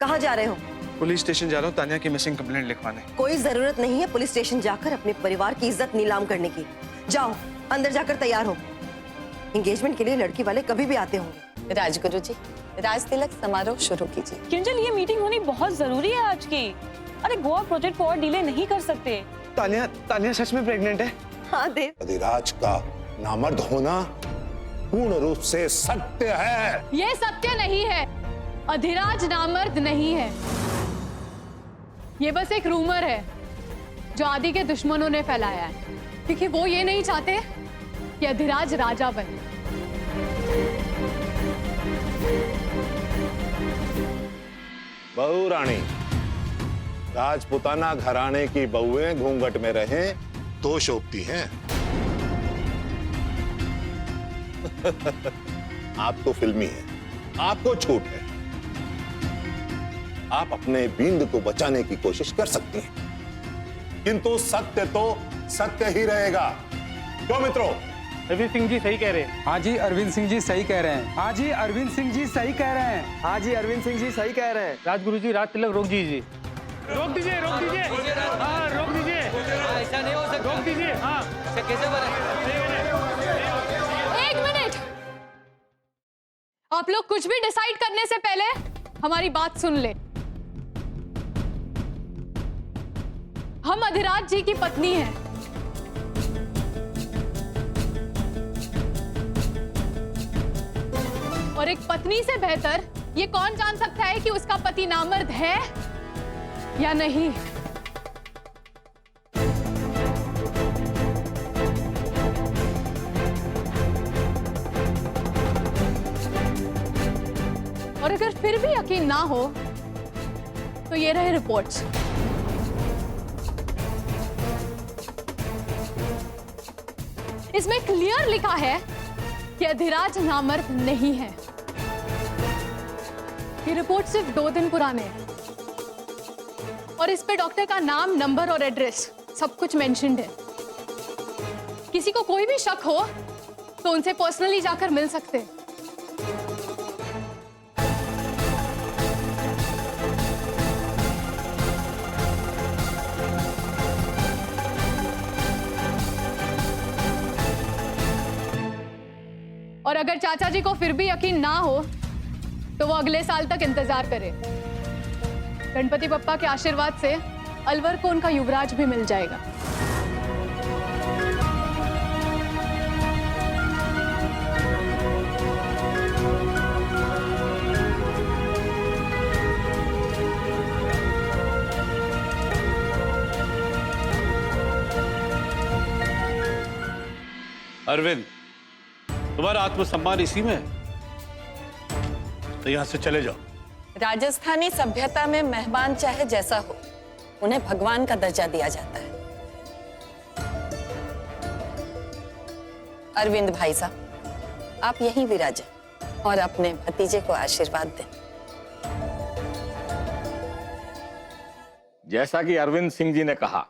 कहाँ जा रहे हो? पुलिस स्टेशन जा रहा हूँ तानिया की मिसिंग कंप्लेंट लिखवाने। कोई जरूरत नहीं है पुलिस स्टेशन जाकर अपने परिवार की इज्जत नीलाम करने की। जाओ अंदर जाकर तैयार हो। एंगेजमेंट के लिए लड़की वाले कभी भी आते होंगे। राजगुरु जी, राज तिलक समारोह शुरू कीजिए। किंजल, ये मीटिंग होनी बहुत जरूरी है आज की। अरे गोवा प्रोजेक्ट को और डिले नहीं कर सकते। तानिया सच में प्रेग्नेंट है? हाँ देव। अधिराज का नामर्द होना पूर्ण रूप से सत्य है। ये सत्य नहीं है। अधिराज नामर्द नहीं है। ये बस एक रूमर है जो आदि के दुश्मनों ने फैलाया है, क्योंकि वो ये नहीं चाहते कि अधिराज राजा बने। बहू रानी, राजपुताना घराने की बहुएं घूंघट में रहें तो शोभती हैं। आप तो फिल्मी हैं, आपको छूट है। आप अपने बिंद को बचाने की कोशिश कर सकती हैं, किंतु सत्य तो सत्य ही रहेगा। क्यों मित्रों? अरविंद सिंह जी सही कह रहे हैं। हाँ जी, अरविंद सिंह जी सही कह रहे हैं। हाँ जी, अरविंद सिंह जी सही कह रहे हैं। हाँ जी, अरविंद सिंह जी सही कह रहे हैं। राजगुरु जी, राज तिलक रोक दीजिए। रोक दीजिए, रोक दीजिए। हाँ, रोक दीजिए। ऐसा नहीं हो सकता। रोक दीजिए। हाँ, कैसे बना? एक मिनट, आप लोग कुछ भी डिसाइड करने से पहले हमारी बात सुन ले। हम अधिराज जी की पत्नी हैं। और एक पत्नी से बेहतर ये कौन जान सकता है कि उसका पति नामर्द है या नहीं। और अगर फिर भी यकीन ना हो तो ये रहे रिपोर्ट्स। इसमें क्लियर लिखा है कि अधिराज नामर्द नहीं है। ये रिपोर्ट सिर्फ 2 दिन पुराने हैं और इस पे डॉक्टर का नाम, नंबर और एड्रेस सब कुछ मेंशन्ड है। किसी को कोई भी शक हो तो उनसे पर्सनली जाकर मिल सकते हैं। और अगर चाचा जी को फिर भी यकीन ना हो तो वो अगले साल तक इंतजार करे। गणपति बप्पा के आशीर्वाद से अलवर को उनका युवराज भी मिल जाएगा। अरविंद, तुम्हारा आत्मसम्मान इसी में है, तो यहां से चले जाओ। राजस्थानी सभ्यता में मेहमान चाहे जैसा हो, उन्हें भगवान का दर्जा दिया जाता है। अरविंद भाई साहब, आप यहीं विराजें और अपने भतीजे को आशीर्वाद दें। जैसा कि अरविंद सिंह जी ने कहा,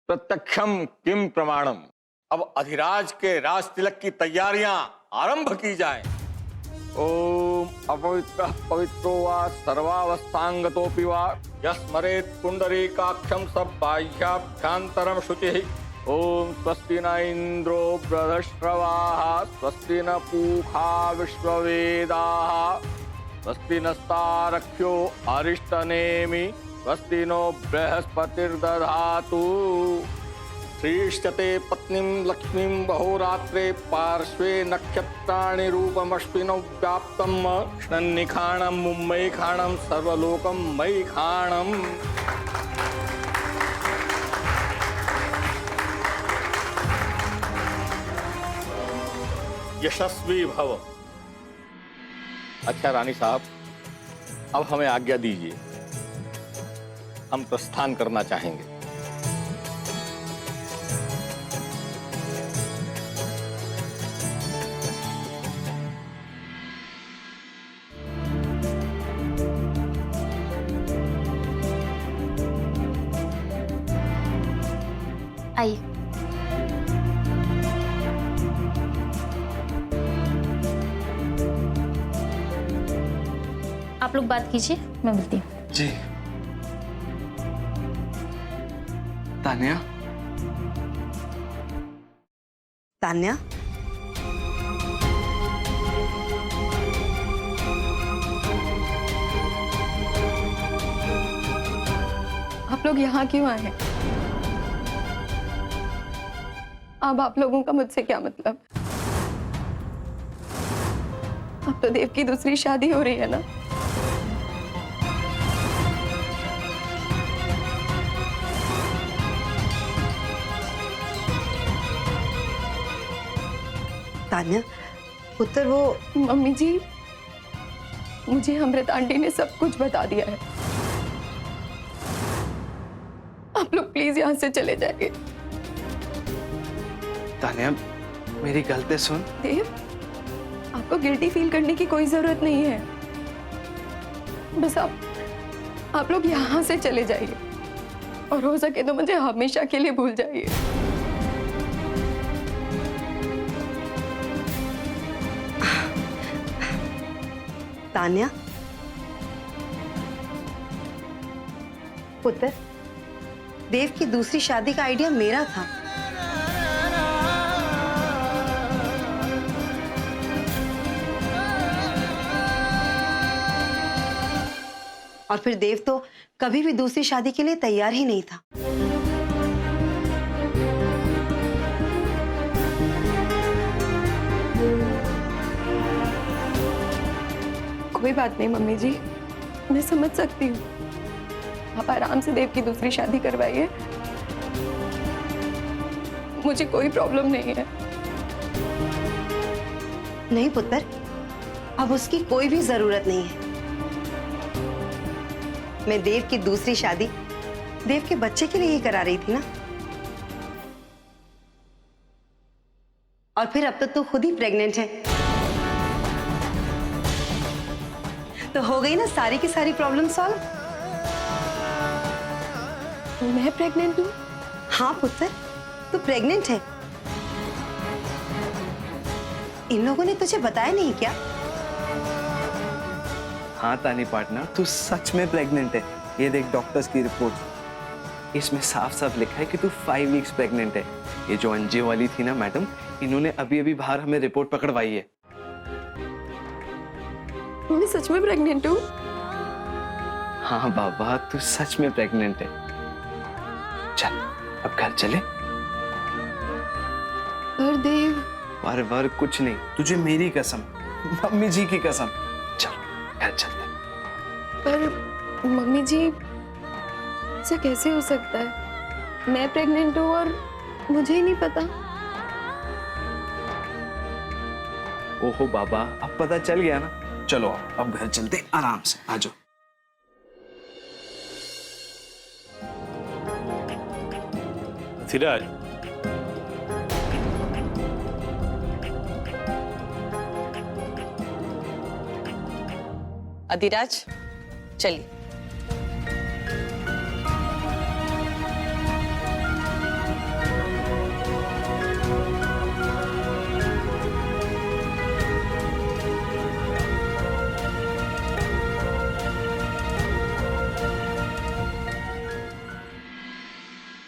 प्रत्यक्षम किम प्रमाणम। अब अधिराज के राज तिलक की तैयारियां आरंभ की जाएं। ओम अपवित्र पवित्रो वा सर्वावस्थांगतोपि वा यस्मरेत् पुंडरीकाक्षं सबाह्याभ्यन्तरं शुचिः। ओम स्वस्ति न इंद्रो बृहस्पतिः स्वस्ति न पूषा विश्ववेदाः स्वस्ति नस्तारक्ष्यो अरिष्टनेमि स्वस्ति नो बृहस्पतिर्दधातु। श्रीष्टते पत्नीं लक्ष्मीं बहोरात्रे पार्श्वे नक्षत्राणि रूपमश्विनौ व्याप्तं षण्निखाणं मुम्बैखाणं सर्वलोकं मैखाणम्। यशस्वी भव। अच्छा रानी साहब, अब हमें आज्ञा दीजिए, हम प्रस्थान करना चाहेंगे। आइए। आप लोग बात कीजिए, मैं मिलती हूँ। जी। तान्या, तान्या, आप लोग यहाँ क्यों आए हैं? अब आप लोगों का मुझसे क्या मतलब? अब तो देव की दूसरी शादी हो रही है ना? तान्या, पुत्र वो मम्मी जी, मुझे अमृत आंटी ने सब कुछ बता दिया है। आप लोग प्लीज यहाँ से चले जाइए। तान्या, मेरी गलती सुन। देव, आपको गिल्टी फील करने की कोई जरूरत नहीं है। बस आप लोग यहाँ से चले जाइए और हो सके तो मुझे हमेशा के लिए भूल जाइए। तान्या, पुत्र, देव की दूसरी शादी का आइडिया मेरा था। और फिर देव तो कभी भी दूसरी शादी के लिए तैयार ही नहीं था। कोई बात नहीं मम्मी जी, मैं समझ सकती हूँ। आप आराम से देव की दूसरी शादी करवाइए, मुझे कोई प्रॉब्लम नहीं है। नहीं पुत्र, अब उसकी कोई भी जरूरत नहीं है। मैं देव की दूसरी शादी देव के बच्चे के लिए ही करा रही थी ना। और फिर अब तो तू खुद ही प्रेग्नेंट है, तो हो गई ना सारी की सारी प्रॉब्लम सॉल्व। मैं प्रेग्नेंट हूँ? हाँ पुत्र, तू प्रेग्नेंट है। इन लोगों ने तुझे बताया नहीं क्या? हाँ तानी पार्टनर, तू सच में प्रेग्नेंट है। ये देख डॉक्टर्स की रिपोर्ट, इसमें साफ साफ लिखा है कि तू 5 वीक्स प्रेग्नेंट है। ये जो अंजे वाली थी ना मैडम, इन्होंने अभी अभी बाहर हमें रिपोर्ट पकड़वाई है। मैं सच में प्रेग्नेंट हूँ? हाँ बाबा, तू सच में प्रेग्नेंट है। चल अब घर चले। पर देव, बार बार कुछ नहीं, तुझे मेरी कसम, मम्मी जी की कसम। चल घर चलते। पर मम्मी जी, ऐसा कैसे हो सकता है? मैं प्रेग्नेंट हूँ और मुझे ही नहीं पता। ओहो बाबा, अब पता चल गया ना। चलो अब घर चलते, आराम से आ जाओ। धीराज, अधिराज, चलिए।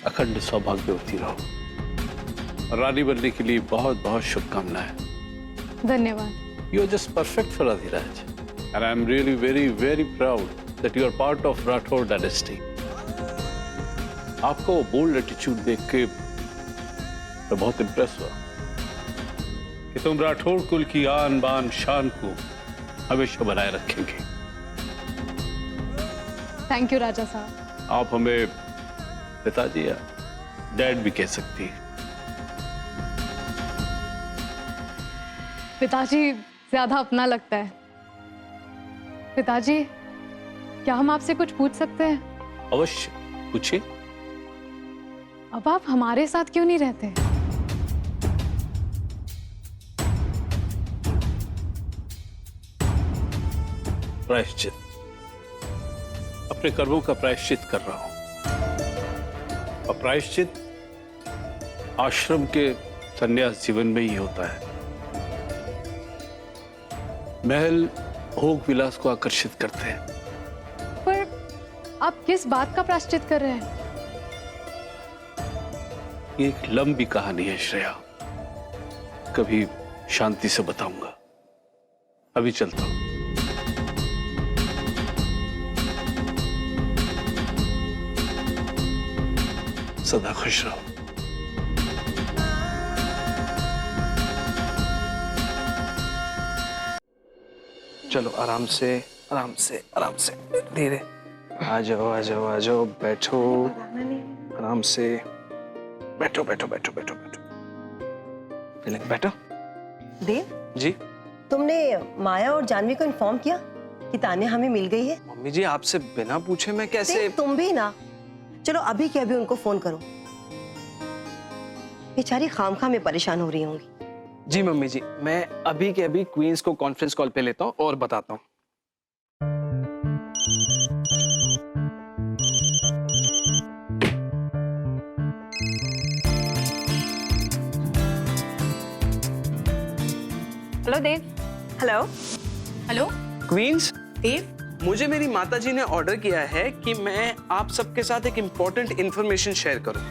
अखंड सौभाग्यवती रहो। रानी बनने के लिए बहुत बहुत शुभकामनाएं। धन्यवाद। You are just perfect for Adhiraj. And I am really very, very proud that you are part of Rathore dynasty. आपको वो बोल्ड एटीट्यूड देख के मैं बहुत इम्प्रेस हुआ कि तुम राठौड़ कुल की आन बान शान को हमेशा बनाए रखेंगे। थैंक यू राजा साहब। आप हमें पिताजी या डैड भी कह सकती है। पिताजी ज्यादा अपना लगता है। पिताजी, क्या हम आपसे कुछ पूछ सकते हैं? अवश्य पूछिए। अब आप हमारे साथ क्यों नहीं रहते? प्रायश्चित, अपने कर्मों का प्रायश्चित कर रहा हूं। और प्रायश्चित आश्रम के संन्यास जीवन में ही होता है। महल भोग विलास को आकर्षित करते हैं। पर आप किस बात का प्रायश्चित कर रहे हैं? ये एक लंबी कहानी है श्रेया, कभी शांति से बताऊंगा। अभी चलता हूं। सदा खुश रहो। चलो आराम से आराम से आराम से, धीरे। आ जाओ आ जाओ आ जाओ, बैठो आराम से, बैठो बैठो बैठो बैठो बैठो। फिलहाल बैठो। देव जी तुमने माया और जानवी को इन्फॉर्म किया कि तान्या हमें मिल गई है? मम्मी जी, आपसे बिना पूछे मैं कैसे? देव, तुम भी ना। चलो अभी के अभी उनको फोन करो, बेचारी खामखा में परेशान हो रही होंगी। जी मम्मी जी, मैं अभी के अभी क्वींस को कॉन्फ्रेंस कॉल पे लेता हूँ और बताता हूँ। हेलो देव। हेलो हेलो क्वींस, देव। मुझे मेरी माताजी ने ऑर्डर किया है कि मैं आप सबके साथ एक इम्पोर्टेंट इंफॉर्मेशन शेयर करूं।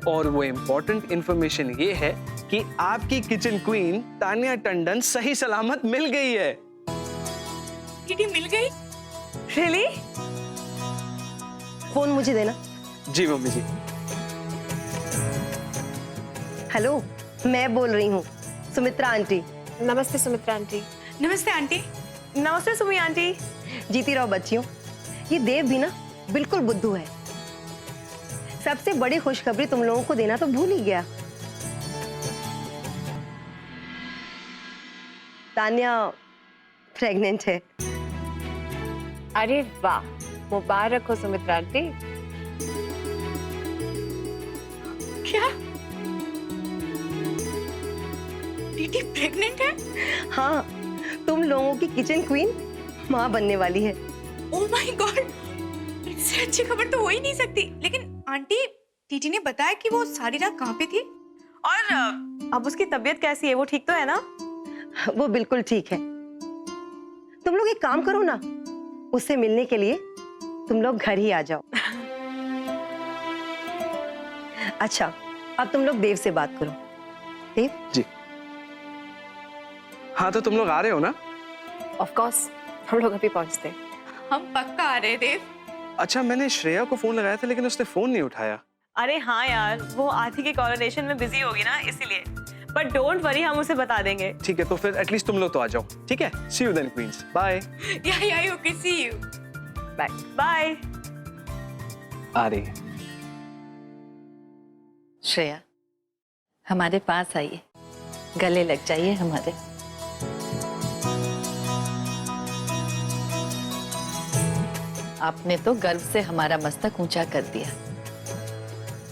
और वो इम्पोर्टेंट इंफॉर्मेशन ये है कि आपकी किचन क्वीन तान्या टंडन सही सलामत मिल गई है। टीटी मिल गई? रियली? फोन मुझे देना। जी मम्मी जी। हेलो, मैं बोल रही हूँ, सुमित्रा आंटी। नमस्ते सुमित्रा आंटी। नमस्ते आंटी। नमस्ते सुमी आंटी। जीती रहो बच्चियों। ये देव भी ना बिल्कुल बुद्धू है। सबसे बड़ी खुशखबरी तुम लोगों को देना तो भूल ही गया। तान्या प्रेग्नेंट है। अरे वाह, मुबारक हो सुमित्रा आंटी। क्या टीटी प्रेग्नेंट है? हाँ, तुम लोगों की किचन क्वीन माँ बनने वाली है। ओह माय गॉड, इससे अच्छी खबर तो हो ही नहीं सकती। लेकिन आंटी, टीटी ने बताया कि वो सारी रात कहाँ पे थी? और अब उसकी तबीयत कैसी है? वो ठीक तो है ना? वो बिल्कुल ठीक है। तुम लोग एक काम करो ना, उससे मिलने के लिए तुम लोग घर ही आ जाओ। अच्छा, अब तुम लोग देव से बात करो। देव जी। हाँ, तो तुम लोग आ रहे हो ना? ऑफ कोर्स, हम लोग अभी पहुंचते। हम पक्का आ रहे देव। अच्छा, मैंने श्रेया को फोन लगाया था लेकिन उसने फोन नहीं उठाया। अरे हाँ यार, वो आदि के कोरोनेशन में बिजी होगी ना, इसीलिए। बट डोंट वरी, हम उसे बता देंगे। ठीक है, तो फिर एटलीस्ट तुम लोग तो आ जाओ। ठीक है, see you then queens. Bye. या okay, see you. Bye bye. आ रही है। श्रेया, हमारे पास आइए, गले लग जाइए हमारे। आपने तो गर्व से हमारा मस्तक ऊंचा कर दिया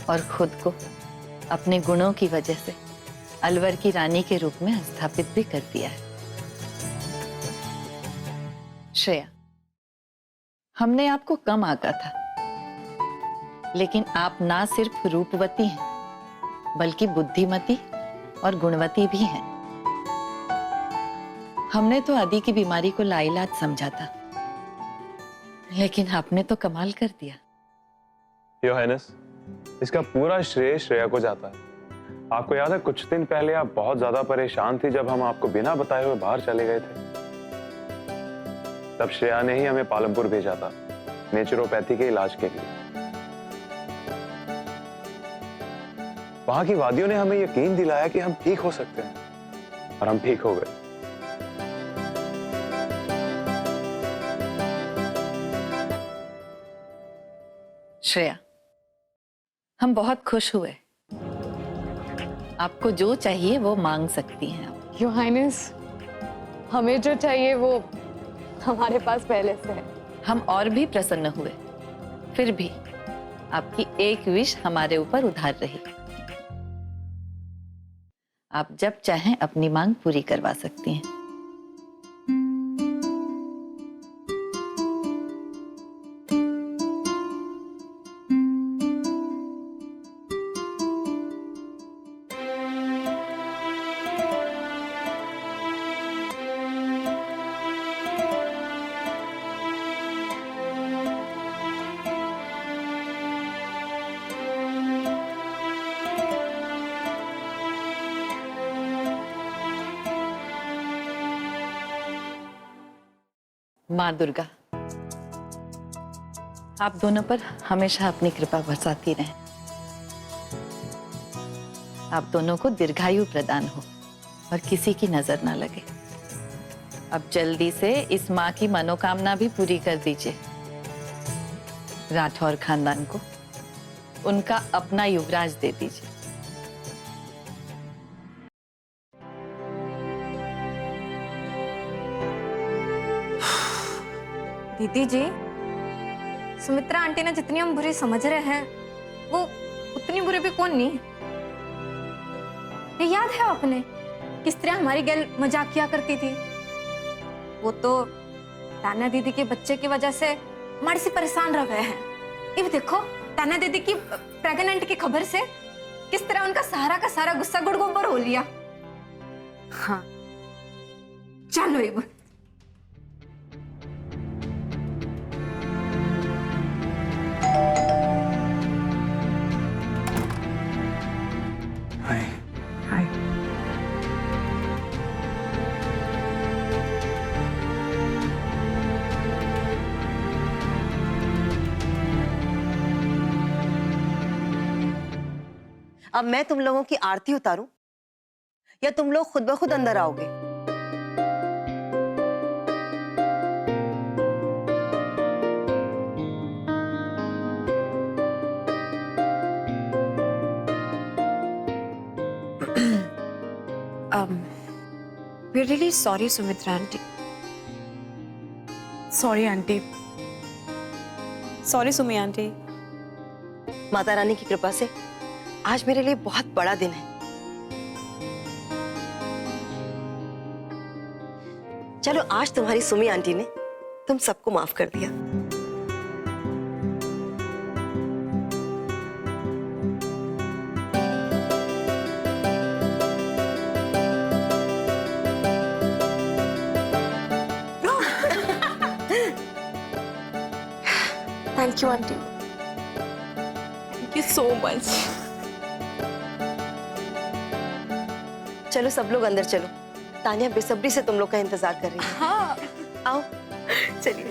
और खुद को अपने गुणों की वजह से अलवर की रानी के रूप में स्थापित भी कर दिया है। श्रेया, हमने आपको कम आंका था, लेकिन आप ना सिर्फ रूपवती हैं, बल्कि बुद्धिमती और गुणवती भी हैं। हमने तो आदि की बीमारी को लाइलाज समझा था, लेकिन आपने तो कमाल कर दिया। योर हाइनेस, इसका पूरा श्रेय श्रेया को जाता है। आपको याद है कुछ दिन पहले आप बहुत ज्यादा परेशान थी जब हम आपको बिना बताए हुए बाहर चले गए थे। तब श्रेया ने ही हमें पालमपुर भेजा था नेचुरोपैथी के इलाज के लिए। वहां की वादियों ने हमें यकीन दिलाया कि हम ठीक हो सकते हैं, और हम ठीक हो गए। श्रेया, हम बहुत खुश हुए। आपको जो चाहिए वो मांग सकती हैं आप। योर हाइनेस, हमें जो चाहिए वो हमारे पास पहले से है। हम और भी प्रसन्न हुए, फिर भी आपकी एक विश हमारे ऊपर उधार रही। आप जब चाहें अपनी मांग पूरी करवा सकती हैं। माँ दुर्गा आप दोनों पर हमेशा अपनी कृपा बरसाती रहे। आप दोनों को दीर्घायु प्रदान हो और किसी की नजर ना लगे। अब जल्दी से इस माँ की मनोकामना भी पूरी कर दीजिए। राठौर खानदान को उनका अपना युवराज दे दीजिए। दीदी जी, सुमित्रा आंटी ने जितनी हम बुरी समझ रहे हैं वो उतनी बुरी भी कौन नहीं। ये याद है आपने किस तरह हमारी गैल मजाक किया करती थी। वो तो ताना दीदी के बच्चे की वजह से हमारे से परेशान रह गए हैं। ये देखो ताना दीदी की प्रेग्नेंट की खबर से किस तरह उनका का सारा गुस्सा गुड़गुड़ पर हो लिया। हाँ चलो इब अब मैं तुम लोगों की आरती उतारूं या तुम लोग खुद ब खुद अंदर आओगे? We're really sorry, Sumitra aunty. Sorry aunty, sorry Sumi aunty. Mata Rani की कृपा से आज मेरे लिए बहुत बड़ा दिन है। चलो आज तुम्हारी सुमी आंटी ने तुम सबको माफ कर दिया। Thank you, aunty. Thank you so much. चलो सब लोग अंदर चलो। तानिया बेसब्री से तुम लोग का इंतजार कर रही है। हाँ आओ चलिए।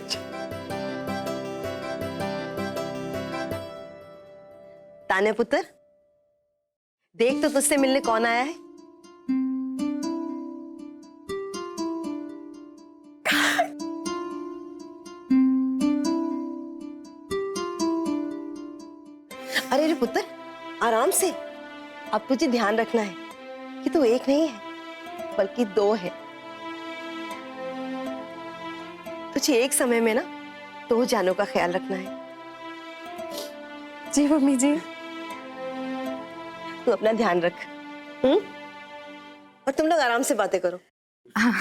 तानिया पुत्र देख तो तुझसे मिलने कौन आया है। अरे रे पुत्र आराम से। अब तुझे ध्यान रखना है कि तू एक नहीं है बल्कि दो है। तुझे एक समय में ना दो जानों का ख्याल रखना है। जी मम्मी जी। तू अपना ध्यान रख। और तुम लोग आराम से बातें करो। हाँ।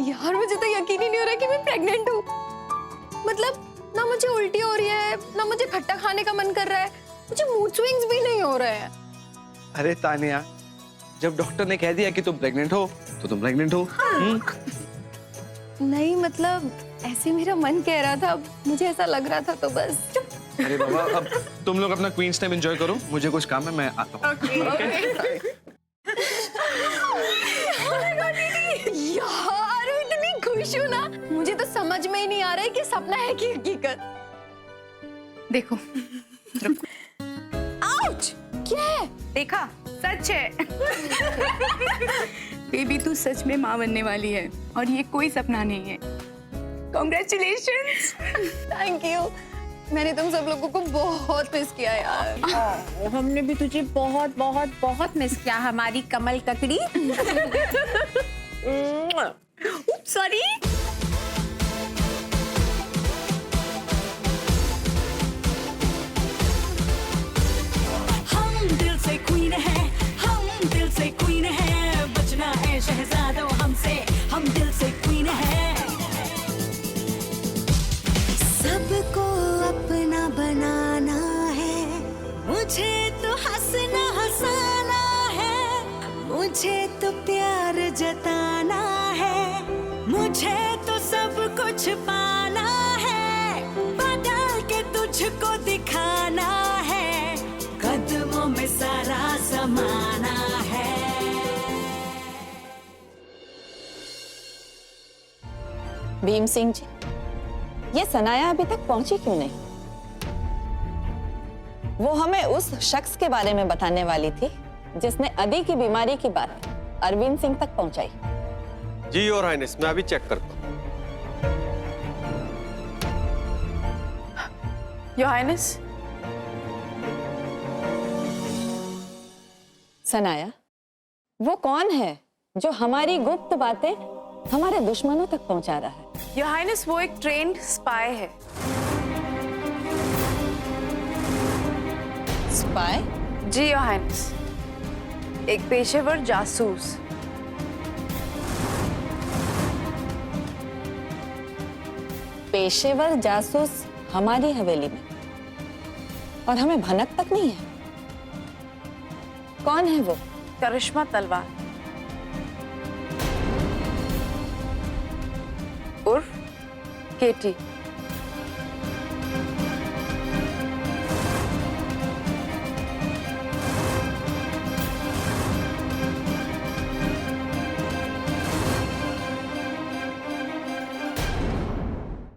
यार मुझे तो यकीन ही नहीं हो रहा कि मैं प्रेग्नेंट हूँ। मतलब ना मुझे उल्टी हो रही है ना मुझे खट्टा खाने का मन कर रहा है, मुझे मूड स्विंग्स भी नहीं हो रहे हैं। अरे तानिया जब डॉक्टर ने कह दिया कि तुम प्रेग्नेंट हो तो तुम प्रेग्नेंट हो। नहीं मतलब ऐसे मेरा मन कह रहा था, मुझे ऐसा लग रहा था तो बस। अरे बाबा अब तुम लोग अपना क्वींस टाइम एंजॉय करो, मुझे कुछ काम है, मैं आता हूँ। यार इतनी खुश हूँ ना, मुझे तो समझ में ही नहीं आ रहा है कि सपना है कि हकीकत। देखो आउच! क्या है? देखा सच है। बेबी तू सच में माँ बनने वाली है और ये कोई सपना नहीं है। Congratulations! Thank you. मैंने तुम सब लोगों को बहुत मिस किया यार। हमने भी तुझे बहुत बहुत बहुत मिस किया हमारी कमल ककड़ी। सॉरी। हम दिल से क्वीन है, हम दिल से क्वीन है, बचना है शहजादों हमसे, हम दिल से क्वीन है। सबको अपना बनाना है, मुझे तो हंसना हंसाना है, मुझे तो प्यार जताना है, मुझे तो सब कुछ पाना है, बदल के तुझको दिखाना है। भीम सिंह जी, ये सनाया अभी तक पहुंची क्यों नहीं? वो हमें उस शख्स के बारे में बताने वाली थी जिसने अदी की बीमारी की बात अरविंद सिंह तक पहुंचाई। जी योर हाइनेस, मैं अभी चेक करता हूँ। Your highness. सनाया, वो कौन है जो हमारी गुप्त बातें हमारे दुश्मनों तक पहुंचा रहा है? योर हाइनेस, वो एक ट्रेन्ड स्पाई है। स्पाई? जी योर हाइनेस, एक पेशेवर जासूस। पेशेवर जासूस हमारी हवेली में, और हमें भनक तक नहीं है। कौन है वो? करिश्मा तलवार उर्फ केटी।